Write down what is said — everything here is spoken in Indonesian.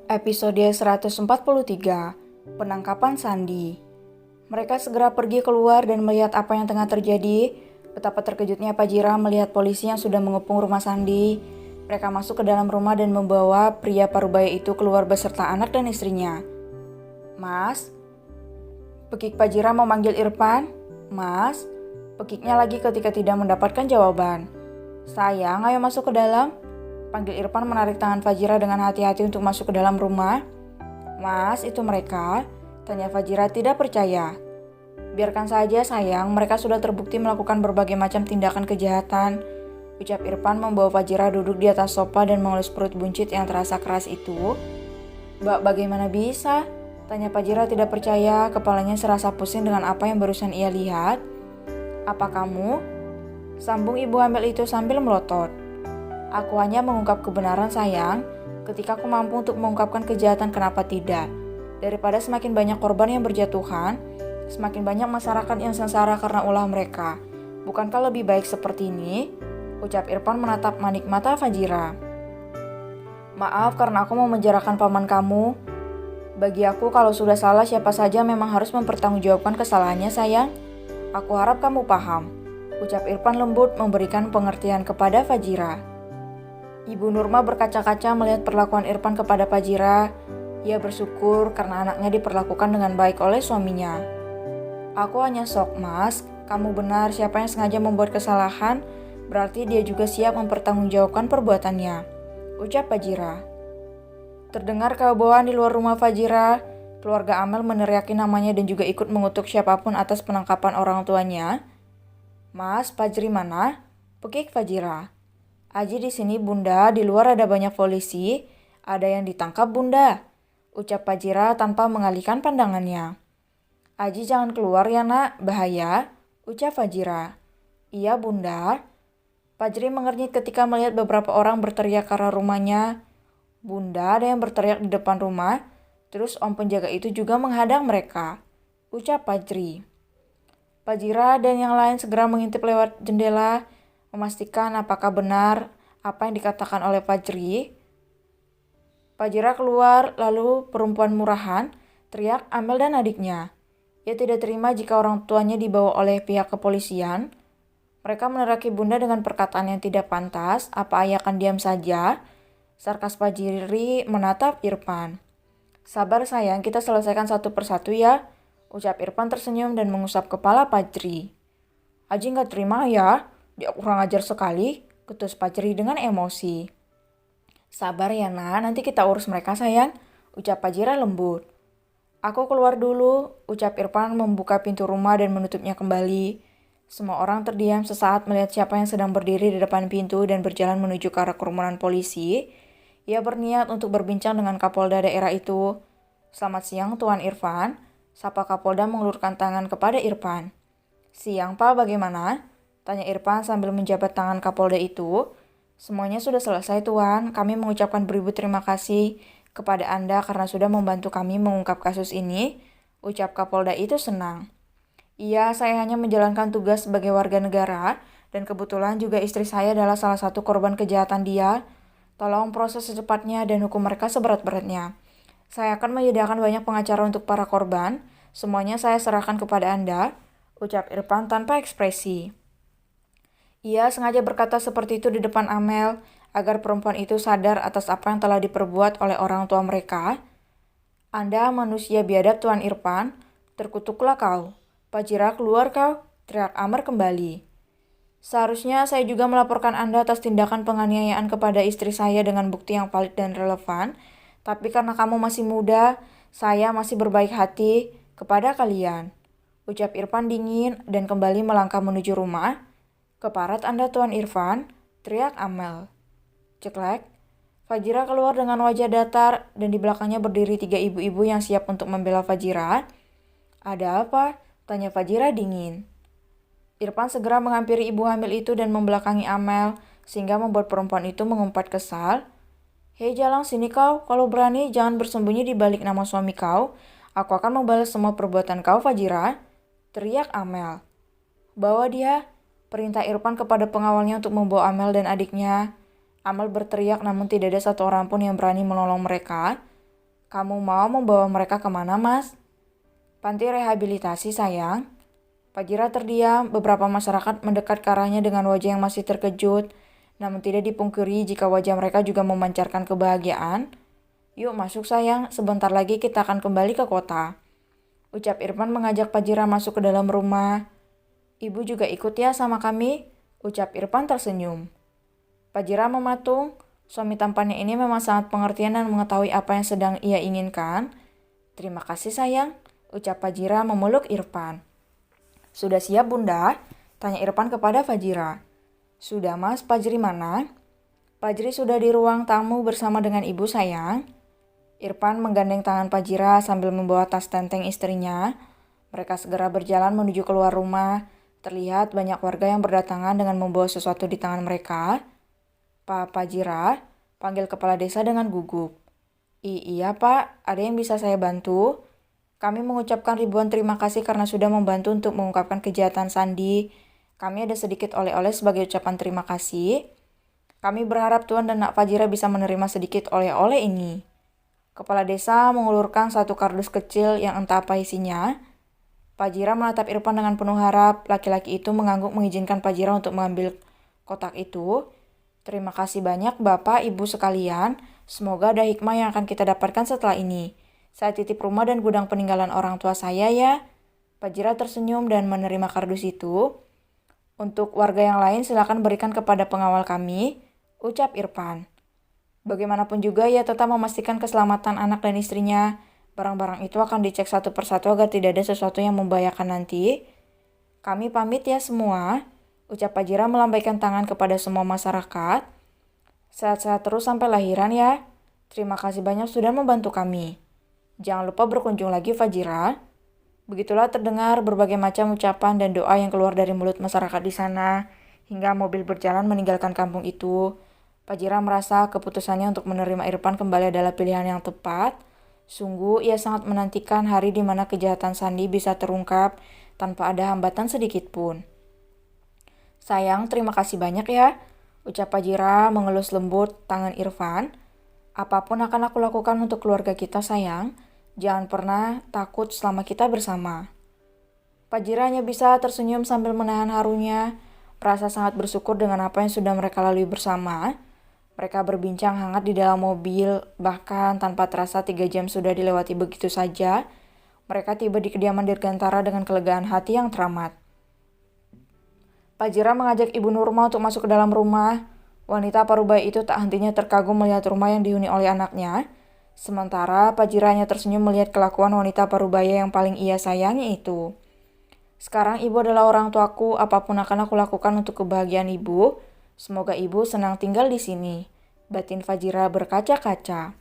Episode 143, Penangkapan Sandi. Mereka segera pergi keluar dan melihat apa yang tengah terjadi. Betapa terkejutnya Fajira melihat polisi yang sudah mengepung rumah Sandi. Mereka masuk ke dalam rumah dan membawa pria parubaya itu keluar beserta anak dan istrinya. "Mas," pekik Fajira memanggil Irfan. "Mas," pekiknya lagi ketika tidak mendapatkan jawaban. "Sayang, ayo masuk ke dalam," panggil Irfan menarik tangan Fajira dengan hati-hati untuk masuk ke dalam rumah. "Mas, itu mereka?" tanya Fajira tidak percaya. "Biarkan saja sayang, mereka sudah terbukti melakukan berbagai macam tindakan kejahatan," ucap Irfan membawa Fajira duduk di atas sofa dan mengelus perut buncit yang terasa keras itu. Bagaimana bisa?" tanya Fajira tidak percaya, kepalanya serasa pusing dengan apa yang barusan ia lihat. "Apa kamu?" sambung ibu hamil itu sambil melotot. "Aku hanya mengungkap kebenaran sayang. Ketika aku mampu untuk mengungkapkan kejahatan, kenapa tidak? Daripada semakin banyak korban yang berjatuhan, semakin banyak masyarakat yang sengsara karena ulah mereka. Bukankah lebih baik seperti ini?" ucap Irfan menatap manik mata Fajira. "Maaf karena aku mau menjarakan paman kamu. Bagi aku kalau sudah salah siapa saja memang harus mempertanggungjawabkan kesalahannya sayang. Aku harap kamu paham," ucap Irfan lembut memberikan pengertian kepada Fajira. Ibu Nurma berkaca-kaca melihat perlakuan Irfan kepada Fajira. Ia bersyukur karena anaknya diperlakukan dengan baik oleh suaminya. "Aku hanya shock, Mas. Kamu benar, siapa yang sengaja membuat kesalahan, berarti dia juga siap mempertanggungjawabkan perbuatannya," ucap Fajira. Terdengar kehebohan di luar rumah Fajira. Keluarga Amel meneriaki namanya dan juga ikut mengutuk siapapun atas penangkapan orang tuanya. "Mas, Fajri mana?" pekik Fajira. "Aji di sini Bunda, di luar ada banyak polisi. Ada yang ditangkap Bunda," ucap Fajira tanpa mengalihkan pandangannya. "Aji jangan keluar ya nak, bahaya," ucap Fajira. "Iya Bunda." Fajri mengernyit ketika melihat beberapa orang berteriak ke arah rumahnya. "Bunda, ada yang berteriak di depan rumah. Terus om penjaga itu juga menghadang mereka," ucap Fajri. Fajira dan yang lain segera mengintip lewat jendela, memastikan apakah benar apa yang dikatakan oleh Fajri. Fajira keluar, lalu perempuan murahan teriak Amel dan adiknya. Ia tidak terima jika orang tuanya dibawa oleh pihak kepolisian. Mereka meneraki Bunda dengan perkataan yang tidak pantas. "Apa ayah akan diam saja?" sarkas Fajri menatap Irfan. "Sabar sayang, kita selesaikan satu persatu ya," ucap Irfan tersenyum dan mengusap kepala Fajri. "Aji nggak terima ya, dia kurang ajar sekali," ketus Fajri dengan emosi. "Sabar ya nak, nanti kita urus mereka sayang," ucap Fajira lembut. "Aku keluar dulu," ucap Irfan membuka pintu rumah dan menutupnya kembali. Semua orang terdiam sesaat melihat siapa yang sedang berdiri di depan pintu dan berjalan menuju ke arah kerumunan polisi. Ia berniat untuk berbincang dengan Kapolda daerah itu. "Selamat siang Tuan Irfan," sapa Kapolda mengulurkan tangan kepada Irfan. "Siang Pak, bagaimana?" tanya Irfan sambil menjabat tangan Kapolda itu. "Semuanya sudah selesai Tuan, kami mengucapkan beribu terima kasih kepada Anda karena sudah membantu kami mengungkap kasus ini," ucap Kapolda itu senang. "Iya, saya hanya menjalankan tugas sebagai warga negara dan kebetulan juga istri saya adalah salah satu korban kejahatan dia. Tolong proses secepatnya dan hukum mereka seberat-beratnya. Saya akan menyediakan banyak pengacara untuk para korban. Semuanya saya serahkan kepada Anda," ucap Irfan tanpa ekspresi. Ia sengaja berkata seperti itu di depan Amel, agar perempuan itu sadar atas apa yang telah diperbuat oleh orang tua mereka. "Anda manusia biadab Tuan Irfan, terkutuklah kau. Fajira keluar kau," teriak Amar kembali. "Seharusnya saya juga melaporkan Anda atas tindakan penganiayaan kepada istri saya dengan bukti yang valid dan relevan. Tapi karena kamu masih muda, saya masih berbaik hati kepada kalian," ucap Irfan dingin dan kembali melangkah menuju rumah. "Keparat Anda Tuan Irfan," teriak Amel. Ceklek. Fajira keluar dengan wajah datar dan di belakangnya berdiri 3 ibu-ibu yang siap untuk membela Fajira. "Ada apa?" tanya Fajira dingin. Irfan segera menghampiri ibu hamil itu dan membelakangi Amel, sehingga membuat perempuan itu mengumpat kesal. "Hei Jalang, sini kau, kalau berani jangan bersembunyi di balik nama suami kau. Aku akan membalas semua perbuatan kau Fajira," teriak Amel. "Bawa dia," perintah Irfan kepada pengawalnya untuk membawa Amel dan adiknya. Amel berteriak namun tidak ada satu orang pun yang berani menolong mereka. Kamu mau membawa mereka kemana, Mas? Panti rehabilitasi, sayang. Fajira terdiam, beberapa masyarakat mendekat ke arahnya dengan wajah yang masih terkejut, namun tidak dipungkiri jika wajah mereka juga memancarkan kebahagiaan. Yuk masuk sayang, sebentar lagi kita akan kembali ke kota. Ucap Irfan mengajak Fajira masuk ke dalam rumah. Ibu juga ikut ya sama kami, ucap Irfan tersenyum. Fajira mematung, suami tampannya ini memang sangat pengertian dan mengetahui apa yang sedang ia inginkan. Terima kasih sayang, ucap Fajira memeluk Irfan. Sudah siap bunda? Tanya Irfan kepada Fajira. Sudah mas, Fajri mana? Fajri sudah di ruang tamu bersama dengan ibu sayang. Irfan menggandeng tangan Fajira sambil membawa tas tenteng istrinya. Mereka segera berjalan menuju keluar rumah. Terlihat banyak warga yang berdatangan dengan membawa sesuatu di tangan mereka. Pak Fajira, panggil kepala desa dengan gugup. Iya pak, ada yang bisa saya bantu? Kami mengucapkan ribuan terima kasih karena sudah membantu untuk mengungkapkan kejahatan Sandi. Kami ada sedikit oleh-oleh sebagai ucapan terima kasih. Kami berharap Tuan dan Nak Fajira bisa menerima sedikit oleh-oleh ini. Kepala desa mengulurkan satu kardus kecil yang entah apa isinya. Fajira menatap Irfan dengan penuh harap. Laki-laki itu mengangguk mengizinkan Fajira untuk mengambil kotak itu. Terima kasih banyak Bapak, Ibu sekalian. Semoga ada hikmah yang akan kita dapatkan setelah ini. Saya titip rumah dan gudang peninggalan orang tua saya ya. Fajira tersenyum dan menerima kardus itu. Untuk warga yang lain silakan berikan kepada pengawal kami, ucap Irfan. Bagaimanapun juga ia tetap memastikan keselamatan anak dan istrinya. Barang-barang itu akan dicek satu persatu agar tidak ada sesuatu yang membahayakan nanti. Kami pamit ya semua, ucap Fajira melambaikan tangan kepada semua masyarakat. Sehat-sehat terus sampai lahiran ya. Terima kasih banyak sudah membantu kami. Jangan lupa berkunjung lagi Fajira. Begitulah terdengar berbagai macam ucapan dan doa yang keluar dari mulut masyarakat di sana, hingga mobil berjalan meninggalkan kampung itu. Fajira merasa keputusannya untuk menerima Irfan kembali adalah pilihan yang tepat. Sungguh, ia sangat menantikan hari di mana kejahatan Sandi bisa terungkap tanpa ada hambatan sedikit pun. Sayang, terima kasih banyak ya, ucap Fajira mengelus lembut tangan Irfan. Apapun akan aku lakukan untuk keluarga kita sayang. Jangan pernah takut selama kita bersama. Fajira hanya bisa tersenyum sambil menahan harunya. Merasa sangat bersyukur dengan apa yang sudah mereka lalui bersama. Mereka berbincang hangat di dalam mobil, bahkan tanpa terasa 3 jam sudah dilewati begitu saja. Mereka tiba di kediaman Dirgantara dengan kelegaan hati yang teramat. Fajira mengajak Ibu Nurma untuk masuk ke dalam rumah. Wanita parubaya itu tak hentinya terkagum melihat rumah yang dihuni oleh anaknya. Sementara Fajira hanya tersenyum melihat kelakuan wanita parubaya yang paling ia sayangi itu. Sekarang ibu adalah orang tuaku, apapun akan aku lakukan untuk kebahagiaan ibu. Semoga ibu senang tinggal di sini. Batin Fajira berkaca-kaca.